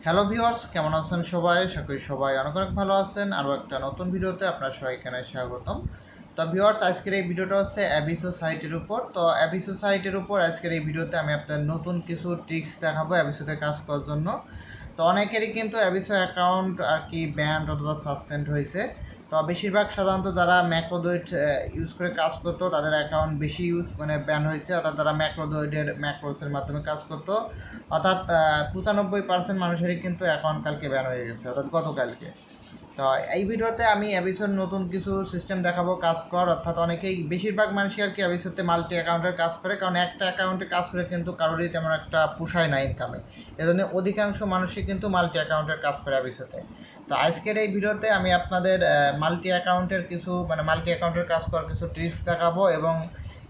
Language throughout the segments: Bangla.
হ্যালো ভিউয়ার্স, কেমন আছেন সবাই? আশা করি সবাই অনেক অনেক ভালো আছেন। আরও একটা নতুন ভিডিওতে আপনার সবাইকে স্বাগতম। তো ভিউয়ার্স, আজকের এই ভিডিওটা হচ্ছে অ্যাবিসো সাইটের উপর। তো অ্যাবিসো সাইটের উপর আজকের এই ভিডিওতে আমি আপনার নতুন কিছু ট্রিক্স দেখাবো অ্যাবিসোতে কাজ করার জন্য। তো অনেকেরই কিন্তু অ্যাবিসো অ্যাকাউন্ট আর কি ব্যান্ড অথবা সাসপেন্ড হয়েছে। তো বেশিরভাগ সাধারণত যারা ম্যাক্রোদয়েড ইউজ করে কাজ করতো তাদের অ্যাকাউন্ট বেশি ব্যান হয়েছে, অর্থাৎ যারা ম্যাক্রোদয়েডের ম্যাক্রোসের মাধ্যমে কাজ করতো, অর্থাৎ 95% মানুষেরই কিন্তু অ্যাকাউন্ট কালকে ব্যান হয়ে গেছে, অর্থাৎ গতকালকে। তো এই ভিডিওতে আমি অ্যাবিসোর নতুন কিছু সিস্টেম দেখাবো কাজ কর, অর্থাৎ অনেকেই বেশিরভাগ মানুষই আর কি অ্যাবিসোতে মাল্টি অ্যাকাউন্টের কাজ করে, কারণ একটা অ্যাকাউন্টে কাজ করে কিন্তু কারোরই তেমন একটা পোষায় না ইনকামে। এজন্য অধিকাংশ মানুষই কিন্তু মাল্টি অ্যাকাউন্টের কাজ করে অ্যাবিসোতে। তো আজকের এই ভিডিওতে আমি আপনাদের মাল্টি অ্যাকাউন্টের মাল্টি অ্যাকাউন্টের কাজ করার কিছু ট্রিক্স দেখাবো, এবং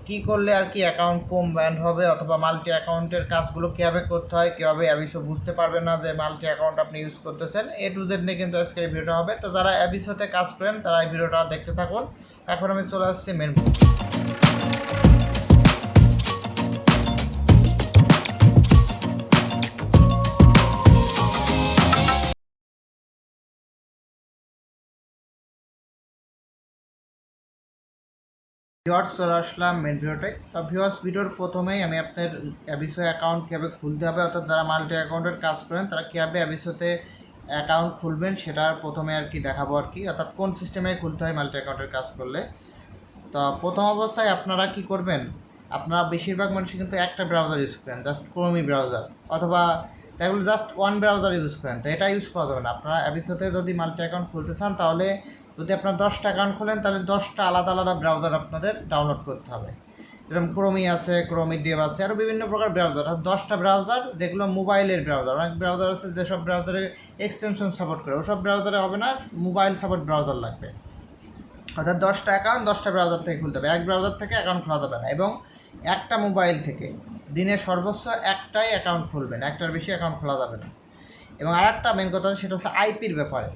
কি করলে আর কি অ্যাকাউন্ট কম ব্যান্ড হবে, অথবা মাল্টি অ্যাকাউন্টের কাজগুলো কীভাবে করতে হয়, কীভাবে অ্যাবিসো বুঝতে পারবে না যে মাল্টি অ্যাকাউন্ট আপনি ইউজ করতেছেন, A to Z নিয়ে কিন্তু আজকের এই ভিডিওটা হবে। তো যারা অ্যাবিসোতে কাজ করেন তারা এই ভিডিওটা দেখতে থাকুন। এখন আমি চলে আসছি মেন। ভিউয়ার্স, চলে আসলাম মেন ভিডিওটাই। তো ভিউয়ার্স, ভিডিওর প্রথমেই আমি আপনার অ্যাবিসো অ্যাকাউন্ট কীভাবে খুলতে হবে, অর্থাৎ যারা মাল্টি অ্যাকাউন্টের কাজ করেন তারা কীভাবে অ্যাবিসোতে অ্যাকাউন্ট খুলবেন সেটার প্রথমে আর কি দেখাবো আর কি, অর্থাৎ কোন সিস্টেমে খুলতে হয় মাল্টি অ্যাকাউন্টের কাজ করলে। তো প্রথম অবস্থায় আপনারা কি করবেন, আপনারা বেশিরভাগ মানুষই কিন্তু একটা ব্রাউজার ইউজ করেন, জাস্ট ক্রোমি ব্রাউজার, অথবা এগুলো জাস্ট ওয়ান ব্রাউজার ইউজ করেন। তো এটা ইউজ করা যাবে না। আপনারা অ্যাবিসোতে যদি মাল্টি অ্যাকাউন্ট খুলতে চান, তাহলে যদি আপনার 10টা অ্যাকাউন্ট খোলেন তাহলে 10টা আলাদা আলাদা ব্রাউজার আপনাদের ডাউনলোড করতে হবে। যেরকম ক্রোমি আছে, ক্রোমি ডেভ আছে, আরও বিভিন্ন প্রকার ব্রাউজার, আর 10টা ব্রাউজার যেগুলো মোবাইলের ব্রাউজার। অনেক ব্রাউজার আছে যেসব ব্রাউজারে এক্সটেনশন সাপোর্ট করে, ওসব ব্রাউজারে হবে না, মোবাইল সাপোর্ট ব্রাউজার লাগবে। অর্থাৎ 10টা অ্যাকাউন্ট 10টা ব্রাউজার থেকে খুলতে হবে, এক ব্রাউজার থেকে অ্যাকাউন্ট খোলা যাবে না। এবং একটা মোবাইল থেকে দিনে সর্বোচ্চ একটাই অ্যাকাউন্ট খুলবেন, একটার বেশি অ্যাকাউন্ট খোলা যাবে না। এবং আর একটা মেন কথা সেটা হচ্ছে আইপির ব্যাপারে।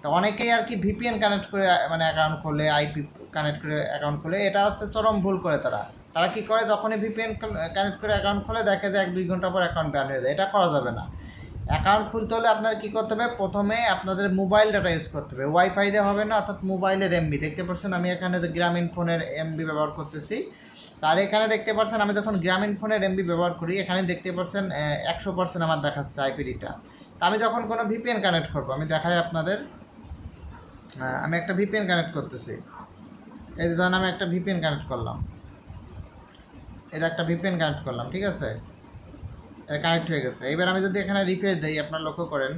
তো অনেকেই আর কি ভিপিএন কানেক্ট করে অ্যাকাউন্ট খোলে, আইপি কানেক্ট করে অ্যাকাউন্ট খোলে। এটা হচ্ছে চরম ভুল করে তারা। তারা কী করে, যখনই ভিপিএন কানেক্ট করে অ্যাকাউন্ট খোলে দেখে যে 1-2 ঘন্টা পর অ্যাকাউন্ট ব্যান হয়ে যায়। এটা করা যাবে না। অ্যাকাউন্ট খুলতে হলে আপনার কী করতে হবে, প্রথমে আপনাদের মোবাইল ডাটা ইউজ করতে হবে, ওয়াইফাই দিয়ে হবে না, অর্থাৎ মোবাইলের এমবি। দেখতে পাচ্ছেন আমি এখানে যে গ্রামীণ ফোনের এমবি ব্যবহার করতেছি। তার এখানে দেখতে পাচ্ছেন আমি যখন গ্রামীণ ফোনের এমবি ব্যবহার করি, এখানে দেখতে পাচ্ছেন 100% আমার দেখাচ্ছে আইপিডিটা। তা আমি যখন কোনো ভিপিএন কানেক্ট করবো, আমি দেখাই আপনাদের। আমি একটা ভিপিএন কানেক্ট করতেছি। এই যে ধরেন আমি একটা ভিপিএন কানেক্ট করলাম, এটা একটা ভিপিএন কানেক্ট করলাম, ঠিক আছে, এটা কানেক্ট হয়ে গেছে। এবার আমি যদি এখানে রিফ্রেশ দিই, আপনারা লক্ষ্য করেন,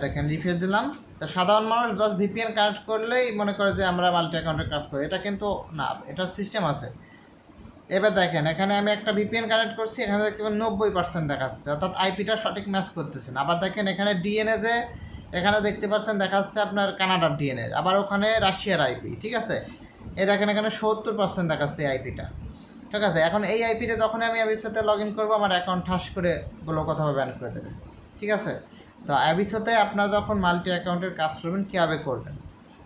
দেখেন রিফ্রেশ দিলাম। তো সাধারণ মানুষ জাস্ট ভিপিএন কানেক্ট করলেই মনে করে যে আমরা মাল্টি অ্যাকাউন্টের কাজ করি, এটা কিন্তু না, এটার সিস্টেম আছে। এবার দেখেন এখানে আমি একটা ভিপিএন কানেক্ট করছি, এখানে দেখতে পাবেন 90% দেখাচ্ছে, অর্থাৎ আইপিটা সঠিক ম্যাচ করতেছে না। আবার দেখেন এখানে ডিএনএ যে এখানে দেখতে পাচ্ছেন দেখাচ্ছে আপনার কানাডার ডিএনএ, আবার ওখানে রাশিয়ার আইপি, ঠিক আছে। এই দেখেন এখানে 70% দেখাচ্ছে এই আইপিটা, ঠিক আছে। এখন এই আইপিতে যখন আমি অ্যাবিসোতে লগ ইন করবো, আমার অ্যাকাউন্ট ঠাস করে বলো কথাভাবে ব্যান করে দেবে, ঠিক আছে। তো অ্যাবিসোতে আপনার যখন মাল্টি অ্যাকাউন্টের কাজ করবেন কীভাবে করবেন,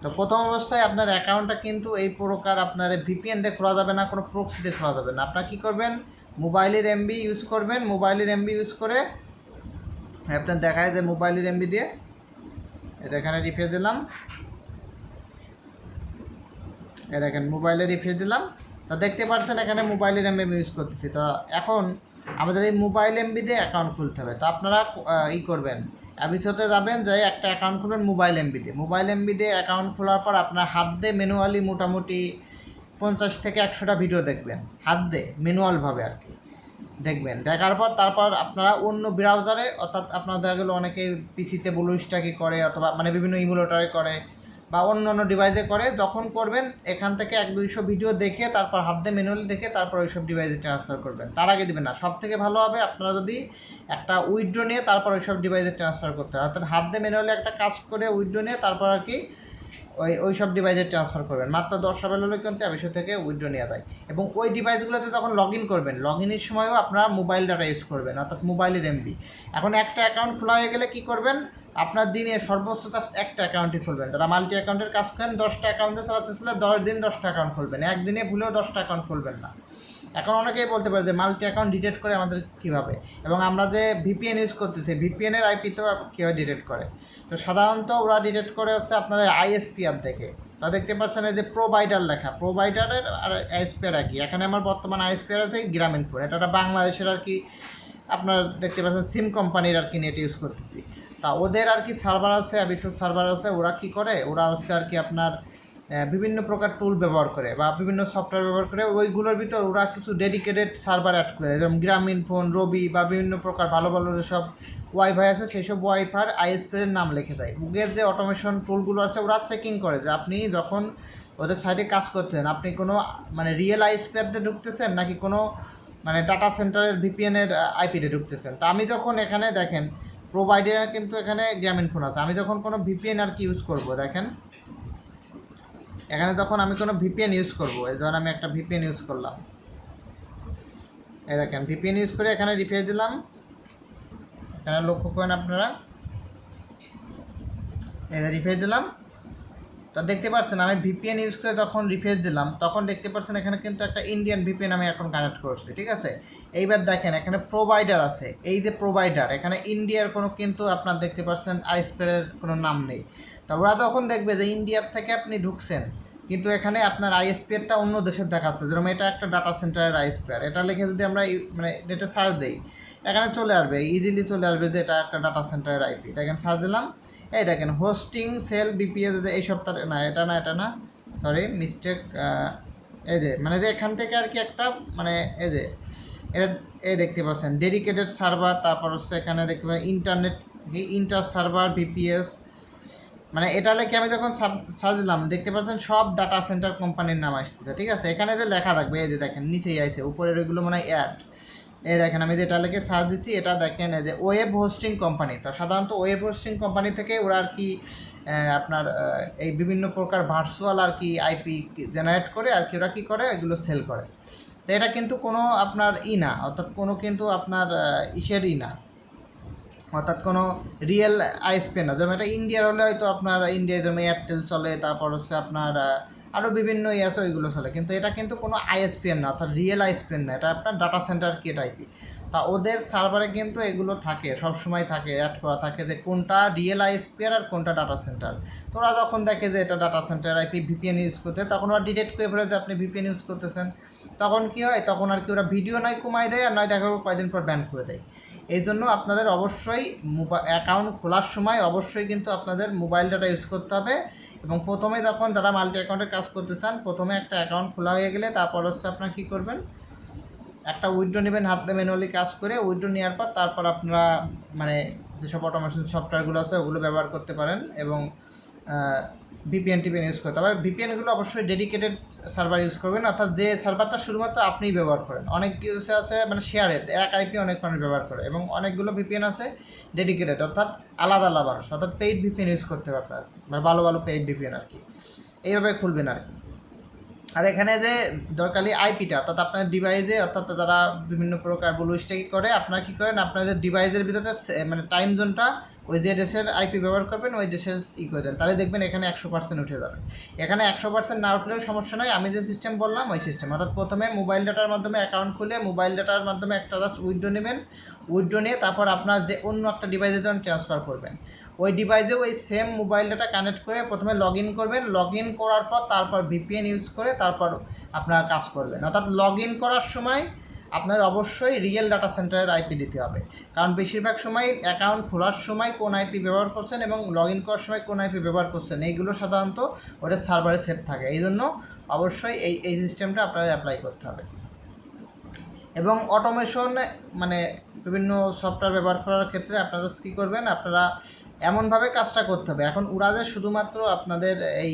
তো প্রথম অবস্থায় আপনার অ্যাকাউন্টটা কিন্তু এই প্রকার আপনার ভিপিএন দিয়ে খোলা যাবে না, কোনো প্রক্সি দিয়ে খোলা যাবে না। আপনার কী করবেন, মোবাইলের এমবি ইউজ করবেন। মোবাইলের এমবি ইউজ করে আপনার দেখায় যে মোবাইলের এমবি দিয়ে, এটা এখানে রিফ্রেশ দিলাম, এ দেখেন মোবাইলে রিফ্রেশ দিলাম। তো দেখতে পাচ্ছেন এখানে মোবাইলের এমবি ইউজ করতেছি। তো এখন আমাদের এই মোবাইল এমবি দিয়ে অ্যাকাউন্ট খুলতে হবে। তো আপনারা করবেন, অ্যাবিসোতে যাবেন, যাই একটা অ্যাকাউন্ট খুলবেন মোবাইল এমবি দিয়ে। মোবাইল এমবি দিয়ে অ্যাকাউন্ট খোলার পর আপনার হাত দিয়ে ম্যানুয়ালি মোটামুটি 50 থেকে 100টা ভিডিও দেখবেন, হাত দিয়ে ম্যানুয়ালভাবে আর কি দেখবেন। দেখার পর তারপর আপনারা অন্য ব্রাউজারে, অর্থাৎ আপনার দেখা গেলো অনেকে পিসিতে ব্লুস্ট্যাকি করে, অথবা বিভিন্ন ইমুলেটরে করে, বা অন্য অন্য ডিভাইসে করে, যখন করবেন এখান থেকে 100-200 ভিডিও দেখে তারপর হাত দিয়ে ম্যানুয়ালি দেখে তারপর ওইসব ডিভাইসে ট্রান্সফার করবেন। তার আগে দেবেন না। সব থেকে ভালো হবে আপনারা যদি একটা উইথড্র নিয়ে তারপর ওইসব ডিভাইসে ট্রান্সফার করতে হয়, অর্থাৎ হাত দিয়ে ম্যানুয়ালি একটা কাজ করে উইথড্র নিয়ে তারপর আর কি ওই সব ডিভাইসে ট্রান্সফার করবেন। মাত্র 10 সকাল হলে কিন্তু অ্যাবিসো থেকে উইথড্র নেওয়া যায়। এবং ওই ডিভাইসগুলোতে যখন লগ ইন করবেন, লগ ইনের সময়ও আপনারা মোবাইল ডাটা ইউজ করবেন, অর্থাৎ মোবাইলের এমবি। এখন একটা অ্যাকাউন্ট খোলা হয়ে গেলে কী করবেন, আপনার দিনে সর্বোচ্চ জাস্ট একটা অ্যাকাউন্টই খুলবেন। যারা মাল্টি অ্যাকাউন্টের কাজ করেন 10টা অ্যাকাউন্টে চালাতে চাইলে 10 দিন 10টা অ্যাকাউন্ট খুলবেন, একদিনে ভুলেও 10টা অ্যাকাউন্ট খুলবেন না। এখন অনেকেই বলতে পারে যে মাল্টি অ্যাকাউন্ট ডিটেক্ট করে আমাদের কীভাবে, এবং আমরা যে ভিপিএন ইউজ করতেছি ভিপিএনের আইপি তো কীভাবে ডিটেক্ট করে। তো সাধারণত ওরা ডিটেক্ট করে হচ্ছে আপনাদের আইএসপিআর দেখে। তো দেখতে পাচ্ছেন এই যে প্রোভাইডার লেখা, প্রোভাইডারের আর আইএসপিআর একই। এখানে আমার বর্তমান আইএসপিআর আছে গ্রামীণফোন, এটা একটা বাংলাদেশের আর কি আপনার দেখতে পাচ্ছেন সিম কোম্পানির আর কি নেট ইউজ করতেছি। তা ওদের আর কি সার্ভার আছে, অ্যাবিসোড সার্ভার আছে। ওরা কি করে, ওরা হচ্ছে আর কি আপনার বিভিন্ন প্রকার টুল ব্যবহার করে বা বিভিন্ন সফটওয়্যার ব্যবহার করে, ওইগুলোর ভিতর ওরা কিছু ডেডিকেটেড সার্ভার অ্যাড করে, যেমন গ্রামীণফোন, রবি বা বিভিন্ন প্রকার ভালো ভালো যেসব ওয়াইফাই আছে সেই সব ওয়াইফাইয়ের আইএসপির নাম লিখে দেয়। গুগের যে অটোমেশন টুলগুলো আছে ওরা চেকিং করে যে আপনি যখন ওদের সাইডে কাজ করতেন আপনি কোনো মানে রিয়েল আইএসপিতে ঢুকতেছেন নাকি কোনো মানে ডাটা সেন্টারের ভিপিএনের আইপিতে ঢুকতেছেন। তো আমি যখন এখানে দেখেন প্রোভাইডার কিন্তু এখানে গ্রামীণফোন আছে, আমি যখন কোনো ভিপিএন আর কি ইউজ করব, দেখেন এখানে যখন আমি কোনো ভিপিএন ইউজ করব, এই ধরুন আমি একটা ভিপিএন ইউজ করলাম, এই দেখেন ভিপিএন ইউজ করে এখানে রিফ্রেশ দিলাম, এখানে লক্ষ্য করেন আপনারা, এই রিফ্রেশ দিলাম। তো দেখতে পাচ্ছেন আমি ভিপিএন ইউজ করে যখন রিফ্রেশ দিলাম তখন দেখতে পাচ্ছেন এখানে কিন্তু একটা ইন্ডিয়ান ভিপিএন আমি এখন কানেক্ট করছি, ঠিক আছে। এইবার দেখেন এখানে প্রোভাইডার আছে, এই যে প্রোভাইডার এখানে ইন্ডিয়ার কোনো কিন্তু আপনার দেখতে পাচ্ছেন আইএসপির কোনো নাম নেই। তো ওরা তখন দেখবে যে ইন্ডিয়ার থেকে আপনি ঢুকছেন কিন্তু এখানে আপনার আইএসপিআরটা অন্য দেশের দেখাচ্ছে, যেরকম এটা একটা ডাটা সেন্টারের আইএসপিআর, এটা লিখে যদি আমরা মানে এটা সার্চ দিই এখানে চলে আসবে, ইজিলি চলে আসবে যে এটা একটা ডাটা সেন্টারের আইপি। দেখেন সার্চ দিলাম, এই দেখেন হোস্টিং সেল বিপিএস, এই সপ্তাহে না এটা না সরি মিস্টেক, এই যে মানে যে এখান থেকে আর কি একটা মানে এই যে এটা এই দেখতে পাচ্ছেন ডেডিকেটেড সার্ভার, তারপর হচ্ছে এখানে দেখতে পাচ্ছেন ইন্টারনেট ইন্টার সার্ভার বিপিএস, মানে এটা লেখে আমি যখন সার্চ দিলাম দেখতে পাচ্ছেন সব ডাটা সেন্টার কোম্পানির নাম আসছে, ঠিক আছে। এখানে যে লেখা থাকবে এই যে দেখেন নিচেই আছে, উপরের ওইগুলো মানে অ্যাড, এই দেখেন আমি যেটা লেখে সার্চ দিচ্ছি এটা দেখেন এই যে ওয়েব হোস্টিং কোম্পানি। তো সাধারণত ওয়েব হোস্টিং কোম্পানি থেকে ওরা আর কি আপনার এই বিভিন্ন প্রকার ভার্চুয়াল আর কি আইপি জেনারেট করে আর কি ওরা কী করে এগুলো সেল করে। তো এটা কিন্তু কোনো আপনার না, অর্থাৎ কোনো কিন্তু আপনার ইসের না, অর্থাৎ কোনো রিয়েল আইএসপি না। যেমন এটা ইন্ডিয়ার হলে হয়তো আপনার ইন্ডিয়ায় যেমন এয়ারটেল চলে, তারপর হচ্ছে আপনার আরও বিভিন্ন আছে ওইগুলো চলে, কিন্তু এটা কিন্তু কোনো আইএসপিএন না, অর্থাৎ রিয়েল আইএসপিএন না, এটা আপনার ডাটা সেন্টার কি আইপি। তা ওদের সার্ভারে কিন্তু এগুলো থাকে, সবসময় থাকে, অ্যাড করা থাকে যে কোনটা রিয়েল আইএসপিআর আর কোনটা ডাটা সেন্টার। তো ওরা যখন দেখে যে এটা data centre IP VPN use করতে, তখন ওরা ডিটেক্ট করে ফেলে যে আপনি ভিপিএন ইউজ করতেছেন। তখন কি হয়, তখন আর কি ওরা ভিডিও নয় কমায় দেয় আর নয় দেখা কয়েকদিন পর ব্যান করে দেয়। এই জন্য আপনাদের অবশ্যই অ্যাকাউন্ট খোলার সময় অবশ্যই কিন্তু আপনাদের মোবাইল ডাটা ইউজ করতে হবে। এবং প্রথমে যখন যারা মাল্টি অ্যাকাউন্টে কাজ করতে চান প্রথমে একটা অ্যাকাউন্ট খোলা হয়ে গেলে তারপর হচ্ছে আপনারা কী করবেন, একটা উইথড্র নেবেন, হাতে ম্যানুয়ালি কাজ করে উইথড্র নেওয়ার পর তারপর আপনারা মানে যেসব অটোমেশন সফটওয়্যারগুলো আছে ওগুলো ব্যবহার করতে পারেন এবং ভিপিএন টিপিএন ইউজ করতে হবে। ভিপিএনগুলো অবশ্যই ডেডিকেটেড সার্ভার ইউজ করবেন, অর্থাৎ যে সার্ভারটা শুধুমাত্র আপনিই ব্যবহার করেন। অনেক ইউজ আছে মানে শেয়ারেড এক আইপি অনেক মানুষ ব্যবহার করে, এবং অনেকগুলো ভিপিএন আছে ডেডিকেটেড অর্থাৎ আলাদা আলাদা মানুষ, অর্থাৎ পেইড ভিপিএন ইউজ করতে হবে আপনার, মানে ভালো ভালো পেইড ভিপিএন আর কি, এইভাবে খুলবেন আর কি। আর এখানে যে দরকারি আইপিটা অর্থাৎ আপনার ডিভাইসে, অর্থাৎ যারা বিভিন্ন প্রকার ব্লু স্ট্যাকিং করে, আপনারা কী করেন আপনাদের ডিভাইসের ভিতরে মানে টাইম জোনটা ওই যে দেশের আইপি ব্যবহার করবেন ওই দেশের করে দেন, তাহলে দেখবেন এখানে 100% উঠে যাবে। এখানে 100% না উঠলেও সমস্যা নয়, আমি যে সিস্টেম বললাম ওই সিস্টেম, অর্থাৎ প্রথমে মোবাইল ডাটার মাধ্যমে অ্যাকাউন্ট খুলে মোবাইল ডাটার মাধ্যমে একটা জাস্ট উইথড্র নেবেন, উইথড্র নিয়ে তারপর আপনার যে অন্য একটা ডিভাইসে যখন ট্রান্সফার করবেন ওই ডিভাইসে ওই সেম মোবাইল ডাটা কানেক্ট করে প্রথমে লগ ইন করবেন, লগ ইন করার পর তারপর ভিপিএন ইউজ করে তারপর আপনারা কাজ করবেন। অর্থাৎ লগ ইন করার সময় আপনার অবশ্যই রিয়েল ডাটা সেন্টারের আইপি দিতে হবে, কারণ বেশিরভাগ সময় অ্যাকাউন্ট খোলার সময় কোন আইপি ব্যবহার করছেন এবং লগ ইন করার সময় কোন আইপি ব্যবহার করছেন এইগুলো সাধারণত ওদের সার্ভারে সেভ থাকে, এই জন্য অবশ্যই এই সিস্টেমটা আপনারা অ্যাপ্লাই করতে হবে। এবং অটোমেশন মানে বিভিন্ন সফটওয়্যার ব্যবহার করার ক্ষেত্রে আপনারা কী করবেন, আপনারা এমনভাবে কাজটা করতে হবে। এখন ওরা যে শুধুমাত্র আপনাদের এই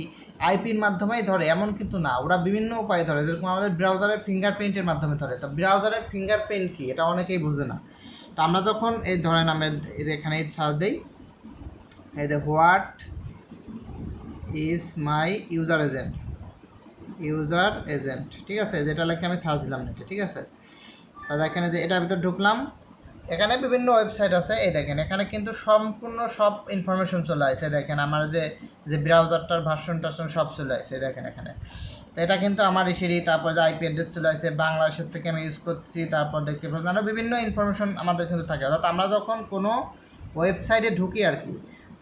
আইপির মাধ্যমেই ধরে এমন কিন্তু না, ওরা বিভিন্ন উপায়ে ধরে, যেরকম আমাদের ব্রাউজারের ফিঙ্গারপ্রিন্টের মাধ্যমে ধরে। তো ব্রাউজারের ফিঙ্গারপ্রিন্ট কী এটা অনেকেই বুঝে না। তো আমরা যখন এই ধরেন আমি এখানে সার্চ দিই, এই যে what is my user agent, ঠিক আছে, যেটা লেখে আমি সার্চ দিলাম নেটে, ঠিক আছে। তো দেখেন যে এটার ভিতরে ঢুকলাম, এখানে বিভিন্ন ওয়েবসাইট আছে, এই দেখেন এখানে কিন্তু সম্পূর্ণ সব ইনফরমেশন চলে আসছে। দেখেন আমার যে ব্রাউজারটার ভার্সন টার্সন সব চলে আসছে, দেখেন এখানে তো এটা কিন্তু আমার এসেরই, তারপর যে আইপি অ্যাড্রেস চলে আসছে বাংলাদেশের থেকে আমি ইউজ করছি, তারপর দেখতে পাচ্ছেন আরও বিভিন্ন ইনফরমেশন আমাদের কিন্তু থাকে। অর্থাৎ আমরা যখন কোনো ওয়েবসাইটে ঢুকি আর কি,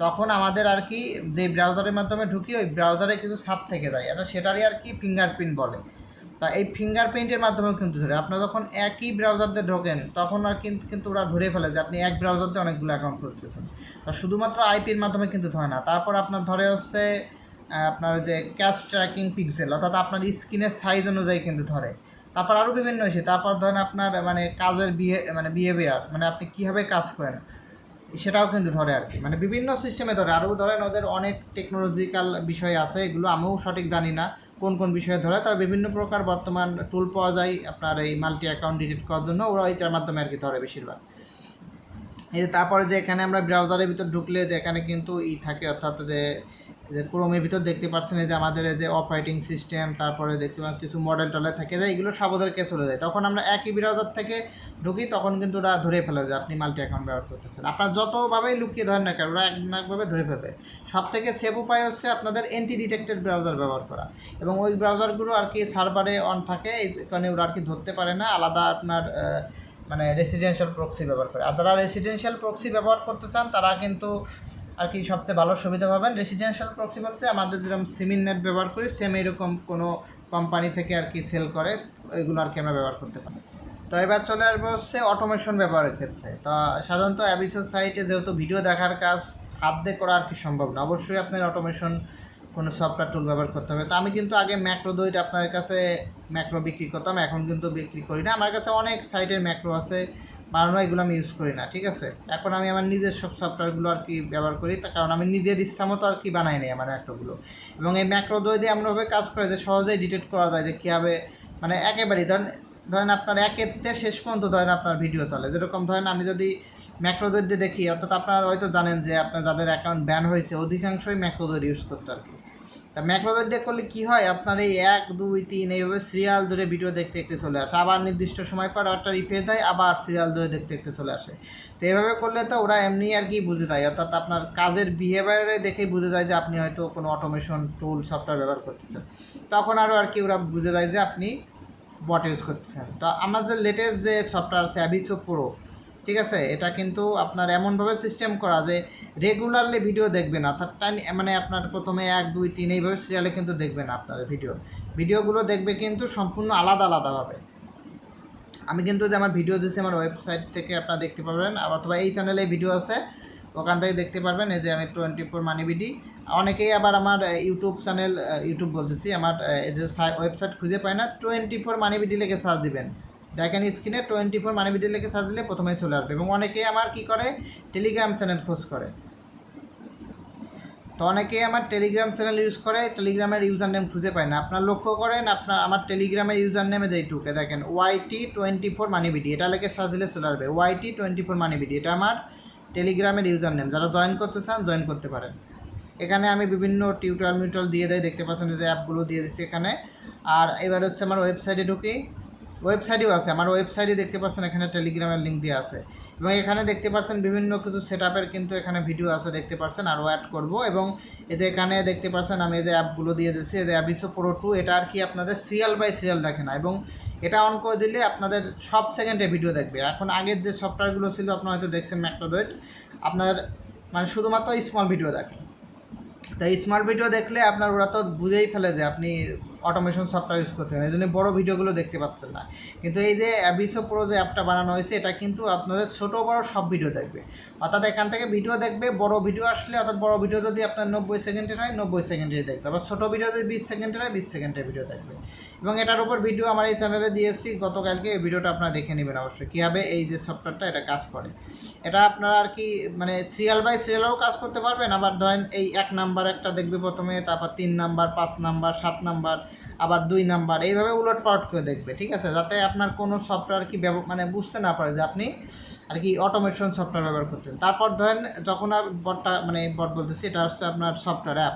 তখন আমাদের আর কি যে ব্রাউজারের মাধ্যমে ঢুকি ওই ব্রাউজারে কিছু ছাপ থেকে যায়, এটা সেটারই আর কি ফিঙ্গারপ্রিন্ট বলে। তা এই ফিঙ্গারপ্রিন্টের মাধ্যমেও কিন্তু ধরে আপনারা যখন একই ব্রাউজার দিয়ে ঢোকেন তখন আর কিন্তু ওরা ধরে ফেলে যে আপনি এক ব্রাউজার দিয়ে অনেকগুলো অ্যাকাউন্ট করতেছেন। তা শুধুমাত্র আইপির মাধ্যমে কিন্তু ধরে না, তারপর আপনার ধরে হচ্ছে আপনার যে ক্যাশ ট্র্যাকিং পিক্সেল, অর্থাৎ আপনার স্ক্রিনের সাইজ অনুযায়ী কিন্তু ধরে। তারপর আরও বিভিন্ন ইস্যু, তারপর ধরেন আপনার মানে কাজের বিহেভিয়ার, মানে আপনি কীভাবে কাজ করেন সেটাও কিন্তু ধরে আর কি, মানে বিভিন্ন সিস্টেমে ধরে। আরও ধরেন ওদের অনেক টেকনোলজিক্যাল বিষয় আছে, এগুলো আমিও সঠিক জানি না কোন কোন বিষয়ে ধরে, তবে বিভিন্ন প্রকার বর্তমান টুল পাওয়া যায় আপনার এই মাল্টি অ্যাকাউন্ট ডিলিট করার জন্য, ওরা ওইটার মাধ্যমে আর কি ধরে বেশিরভাগ। এই যে তারপরে যে এখানে আমরা ব্রাউজারের ভিতর ঢুকলে যে এখানে কিন্তু থাকে, অর্থাৎ যে ক্রোমের ভিতর দেখতে পাচ্ছেন এই যে আমাদের এই যে অপারেটিং সিস্টেম, তারপরে দেখতে পাচ্ছেন কিছু মডেল টলে থাকে যায়, এগুলো সব ওদেরকে চলে যায়। তখন আমরা একই ব্রাউজার থেকে ঢুকি, তখন কিন্তু ওরা ধরে ফেলে যে আপনি মাল্টি অ্যাকাউন্ট ব্যবহার করতেছেন। আপনার যতভাবেই লুকিয়ে ধরেন না কেন, ওরা একভাবে ধরে ফেলবে। সব থেকে সেফ উপায় হচ্ছে আপনাদের এন্টি ডিটেক্টেড ব্রাউজার ব্যবহার করা, এবং ওই ব্রাউজারগুলো আর কি সার্ভারে অন থাকে, এই কারণে ওরা আর কি ধরতে পারে না। আলাদা আপনার মানে রেসিডেন্সিয়াল প্রক্সি ব্যবহার করে। আর যারা রেসিডেন্সিয়াল প্রক্সি ব্যবহার করতে চান তারা কিন্তু আর কি সবচেয়ে ভালো সুবিধা পাবেন। রেসিডেন্সিয়াল প্রক্সি বলতে আমাদের যেরকম সিমিন নেট ব্যবহার করি, সেম এরকম কোনো কোম্পানি থেকে আর কি সেল করে, ওইগুলো আর কি আমরা ব্যবহার করতে পারি। তো এবার চলে আসবো হচ্ছে অটোমেশন ব্যবহারের ক্ষেত্রে। তো সাধারণত অ্যাবিসো সাইটে যেহেতু ভিডিও দেখার কাজ হাত দিয়ে করা আর কি সম্ভব না, অবশ্যই আপনার অটোমেশন কোনো সফটওয়্যার টুল ব্যবহার করতে হবে। তো আমি কিন্তু আগে ম্যাক্রো দইটা আপনার কাছে ম্যাক্রো বিক্রি করতাম, এখন কিন্তু বিক্রি করি না। আমার কাছে অনেক সাইটের ম্যাক্রো আছে বানানো, এগুলো আমি ইউজ করি না, ঠিক আছে। এখন আমি আমার নিজের সব সফটওয়্যারগুলো আর কি ব্যবহার করি, তার কারণ আমি নিজের ইচ্ছা মতো আর কি বানাই নাই আমার ম্যাক্রোগুলো। এবং এই ম্যাক্রো দই দিয়ে এমনভাবে কাজ করে যে সহজেই ডিটেক্ট করা যায় যে কীভাবে, মানে একেবারেই ধরেন আপনার একের থেকে শেষ পর্যন্ত ধরেন আপনার ভিডিও চলে। যেরকম ধরেন আমি যদি ম্যাক্রো দই দিয়ে দেখি, অর্থাৎ আপনারা হয়তো জানেন যে আপনার যাদের অ্যাকাউন্ট ব্যান হয়েছে অধিকাংশই ম্যাক্রো দই ইউজ করতে আর কি। তা ম্যাক্রো দই দিয়ে করলে কী হয়, আপনার এই 1 2 3 এইভাবে সিরিয়াল ধরে ভিডিও দেখতে দেখতে চলে আসে, আবার নির্দিষ্ট সময় পর একটা রিফ্রেশ দেয়, আবার সিরিয়াল ধরে দেখতে দেখতে চলে আসে। তো এইভাবে করলে তো ওরা এমনি আর কি বুঝে যায়, অর্থাৎ আপনার কাজের বিহেভিয়ারে দেখেই বুঝে যায় যে আপনি হয়তো কোনো অটোমেশন টুল সফটওয়্যার ব্যবহার করতেছেন। তখন আরও আর কি ওরা বুঝে যায় যে আপনি বট ইউজ করতেছেন। তো আমাদের লেটেস্ট যে সফটওয়্যার আছে অ্যাবিসো প্রো, ঠিক আছে, এটা কিন্তু আপনার এমনভাবে সিস্টেম করা যে রেগুলারলি ভিডিও দেখবে না, অর্থাৎ মানে আপনার প্রথমে 1 2 3 এইভাবে সিরিয়ালে কিন্তু দেখবে না, আপনার ভিডিওগুলো দেখবে কিন্তু সম্পূর্ণ আলাদা আলাদাভাবে। আমি কিন্তু যে আমার ভিডিও দিচ্ছি আমার ওয়েবসাইট থেকে আপনারা দেখতে পারবেন, অথবা এই চ্যানেলে ভিডিও আছে ওখান থেকে দেখতে পারবেন। এই যে আমি 24 মানি বিডি, অনেকেই আবার আমার ইউটিউব চ্যানেল, ইউটিউব বলতেছি, আমার এই যে ওয়েবসাইট খুঁজে পায় না, 24 মানি বিডি লিখে সার্চ দিবেন, দেখেন স্ক্রিনে 24 মানি বিডি লিখে সার্চ দিলে প্রথমে চলে আসবে। এবং অনেকেই আমার কি করে টেলিগ্রাম চ্যানেল খোঁজ করে, তো অনেকেই আমার টেলিগ্রাম চ্যানেল ইউজ করে, টেলিগ্রামের ইউজার নেম খুঁজে পায় না। আপনার লক্ষ্য করেন, আপনার আমার টেলিগ্রামের ইউজার নেমে যেইটুকে দেখেন YT24 মানি বিডি, এটা লিখে সার্চ দিলে চলে আসবে YT24 মানি বিডি, এটা আমার টেলিগ্রামের ইউজার নেম। যারা জয়েন করতে চান জয়েন করতে পারেন। এখানে আমি বিভিন্ন টিউটোরিয়াল দিয়ে দেয়, দেখতে পাচ্ছেন যে অ্যাপগুলো দিয়ে দিচ্ছি এখানে। আর এবার হচ্ছে আমার ওয়েবসাইটে ঢুকি, ওয়েবসাইটেও আছে, আমার ওয়েবসাইটে দেখতে পাচ্ছেন এখানে টেলিগ্রামের লিঙ্ক দেওয়া আছে, এবং এখানে দেখতে পাচ্ছেন বিভিন্ন কিছু সেটআপের কিন্তু এখানে ভিডিও আছে, দেখতে পাচ্ছেন আরও অ্যাড করব। এবং এই যে এখানে দেখতে পাচ্ছেন আমি এই যে অ্যাপগুলো দিয়ে দিচ্ছি, এই যে অ্যাবিসো প্রো 2, এটা আর কি আপনাদের সিরিয়াল বাই সিরিয়াল দেখে না, এবং এটা অন করে দিলে আপনাদের সব সেকেন্ডে ভিডিও দেখবে। এখন আগের যে সফটওয়্যারগুলো ছিল আপনারা হয়তো দেখছেন ম্যাক্রো দই, আপনার মানে শুধুমাত্র স্মল ভিডিও দেখে। তাই স্মার্ট ভিডিও দেখলে আপনার ওরা তো বুঝেই ফেলে যে আপনি অটোমেশন সফটওয়্যার ইউজ করতে এই জন্য বড়ো ভিডিওগুলো দেখতে পাচ্ছেন না। কিন্তু এই যে অ্যাবিসো প্রো যে অ্যাপটা বানানো হয়েছে, এটা কিন্তু আপনাদের ছোটো বড়ো সব ভিডিও দেখবে, অর্থাৎ এখান থেকে ভিডিও দেখবে। বড় ভিডিও আসলে, অর্থাৎ বড় ভিডিও যদি আপনার 90 সেকেন্ডের হয় 90 সেকেন্ডের দেখবে, আবার ছোটো ভিডিও যদি 20 সেকেন্ডের হয় 20 সেকেন্ডের ভিডিও দেখবে। এবং এটার উপর ভিডিও আমার এই চ্যানেলে দিয়েছি গতকালকে, এই ভিডিওটা আপনারা দেখে নেবেন অবশ্যই, কীভাবে এই যে সফটওয়্যারটা এটা কাজ করে। এটা আপনারা আর কি মানে সিরিয়াল বাই সিরিয়ালও কাজ করতে পারবেন। আবার ধরেন এই 1 নাম্বার একটা দেখবে প্রথমে, তারপর 3 নাম্বার, 5 নাম্বার, 7 নাম্বার, আবার 2 নাম্বার, এইভাবে উলট পালট করে দেখবে, ঠিক আছে, যাতে আপনার কোনো সফটওয়্যার কি মানে বুঝতে না পারে যে আপনি আর কি অটোমেশন সফটওয়্যার ব্যবহার করতেন। তারপর ধরেন যখন আর বটটা, মানে বট বলতেছি, এটা হচ্ছে আপনার সফটওয়্যার অ্যাপ,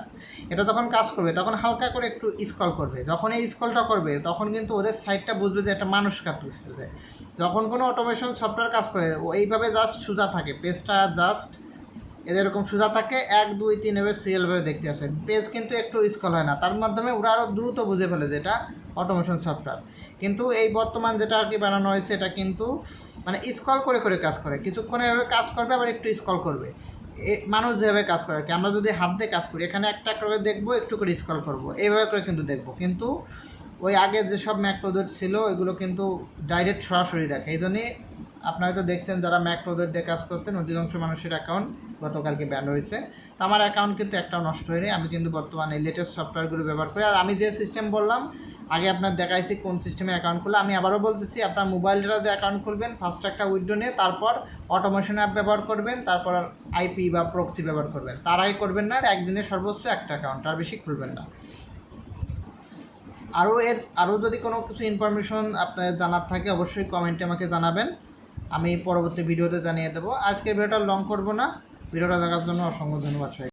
এটা যখন কাজ করবে তখন হালকা করে একটু স্ক্রল করবে। যখন এই স্ক্রলটা করবে তখন কিন্তু ওদের সাইটটা বুঝবে যে একটা মানুষ কাজ করতেছে। যখন কোনো অটোমেশন সফটওয়্যার কাজ করে এইভাবে জাস্ট সোজা থাকে পেজটা, জাস্ট এরকম সোজা থাকে 1 2 3 এভাবে সিরিয়ালভাবে দেখতে আসে। পেজ কিন্তু একটু স্ক্রল হয় না, তার মাধ্যমে ওরা আরও দ্রুত বুঝে ফেলে যেটা অটোমেশন সফটওয়্যার। কিন্তু এই বর্তমান যেটা আর কি বানানো হয়েছে এটা কিন্তু মানে স্ক্রল করে করে কাজ করে, কিছুক্ষণে এভাবে কাজ করবে আবার একটু স্ক্রল করবে। মানুষ যেভাবে কাজ করে আর কি, আমরা যদি হাত দিয়ে কাজ করি এখানে একটা করে দেখবো, একটু করে স্ক্রল করবো, এইভাবে করে কিন্তু দেখবো। কিন্তু ওই আগে যেসব ম্যাক প্রজেক্ট ছিল ওইগুলো কিন্তু ডাইরেক্ট সরাসরি দেখে। এই জন্যই আপনারা হয়তো দেখছেন যারা ম্যাক প্রজেক্ট দিয়ে কাজ করতেন অধিকাংশ মানুষের অ্যাকাউন্ট গতকালকে ব্যান হয়েছে। তো আমার অ্যাকাউন্ট কিন্তু একটাও নষ্ট হয়নি, আমি কিন্তু বর্তমানে লেটেস্ট সফটওয়্যারগুলো ব্যবহার করি। আর আমি যে সিস্টেম বললাম আগে আপনার দেখাইছি কোন সিস্টেমে অ্যাকাউন্ট খুলে, আমি আবারও বলতেছি আপনার মোবাইলটা দিয়ে অ্যাকাউন্ট খুলবেন, ফার্স্ট একটা উইন্ডো নিয়ে তারপর অটোমেশন অ্যাপ ব্যবহার করবেন, তারপর আইপি বা প্রক্সি ব্যবহার করবেন। তারাই করবেন না, আর একদিনে সর্বোচ্চ একটা অ্যাকাউন্ট, আর বেশি খুলবেন না। আরও যদি কোনো কিছু ইনফরমেশন আপনার জানার থাকে অবশ্যই কমেন্টে আমাকে জানাবেন, আমি পরবর্তী ভিডিওতে জানিয়ে দেবো। আজকের ভিডিওটা লং করব না, ভিডিওটা দেখার জন্য অসংখ্য ধন্যবাদ।